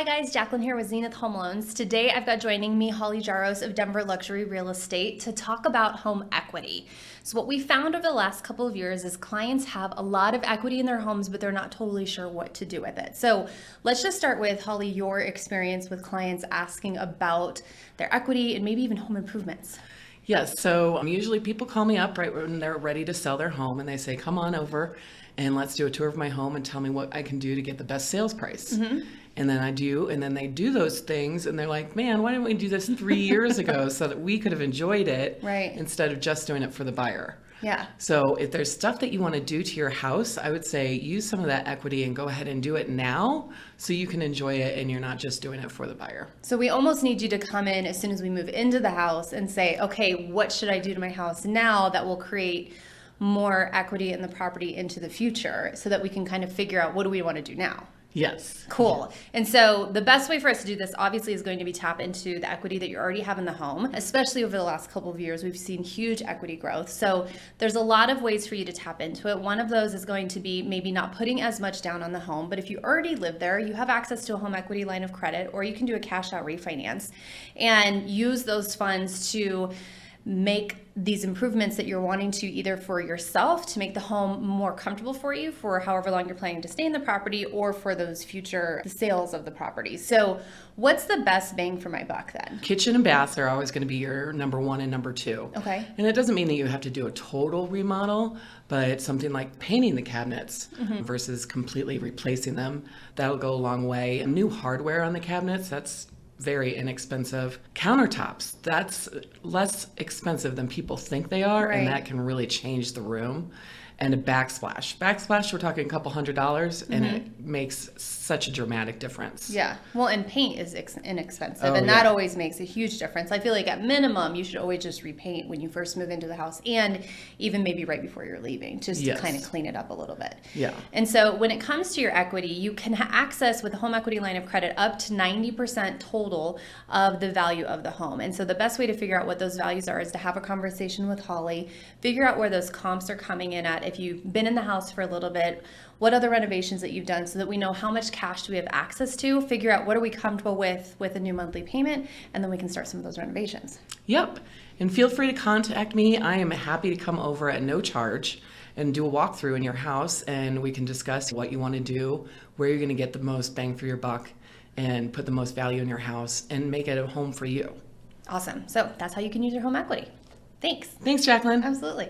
Hi guys, Jacqueline here with Zenith Home Loans. Today I've got joining me Holly Jaros of Denver Luxury Real Estate to talk about home equity. So what we found over the last couple of years is clients have a lot of equity in their homes, but they're not totally sure what to do with it. So let's just start with, Holly, your experience with clients asking about their equity and maybe even home improvements. Yes, so usually people call me up right when they're ready to sell their home and they say, come on over and let's do a tour of my home and tell me what I can do to get the best sales price. And then I do, and then they do those things and they're like, man, why didn't we do this 3 years ago so that we could have enjoyed it Right. instead of just doing it for the buyer? Yeah. So if there's stuff that you want to do to your house, I would say use some of that equity and go ahead and do it now so you can enjoy it and you're not just doing it for the buyer. So we almost need you to come in as soon as we move into the house and say, okay, what should I do to my house now that will create more equity in the property into the future so that we can kind of figure out what do we want to do now? Yes. Cool. And so the best way for us to do this obviously is going to be tap into the equity that you already have in the home. Especially over the last couple of years, we've seen huge equity growth. So there's a lot of ways for you to tap into it. One of those is going to be maybe not putting as much down on the home, but if you already live there, you have access to a home equity line of credit, or you can do a cash out refinance and use those funds to make these improvements that you're wanting to, either for yourself to make the home more comfortable for you for however long you're planning to stay in the property, or for those future sales of the property. So what's the best bang for my buck then? Kitchen and baths are always going to be your number one and number two. Okay. And it doesn't mean that you have to do a total remodel, but something like painting the cabinets versus completely replacing them, that'll go a long way. New hardware on the cabinets, that's very inexpensive. Countertops, that's less expensive than people think they are, Right. and that can really change the room. And a backsplash. Backsplash, we're talking a couple $100s, and it makes such a dramatic difference. Yeah. Well, and paint is inexpensive, Oh, and that yeah. always makes a huge difference. I feel like at minimum, you should always just repaint when you first move into the house, and even maybe right before you're leaving, just Yes. to kind of clean it up a little bit. Yeah. And so when it comes to your equity, you can access with a home equity line of credit up to 90% total of the value of the home. And so the best way to figure out what those values are is to have a conversation with Holly, figure out where those comps are coming in at. If you've been in the house for a little bit, what other renovations that you've done, so that we know how much cash do we have access to, figure out what are we comfortable with a new monthly payment, and then we can start some of those renovations. Yep. And feel free to contact me. I am happy to come over at no charge and do a walkthrough in your house, and we can discuss what you want to do, where you're going to get the most bang for your buck, and put the most value in your house and make it a home for you. Awesome. So that's how you can use your home equity. Thanks. Thanks, Jacqueline. Absolutely.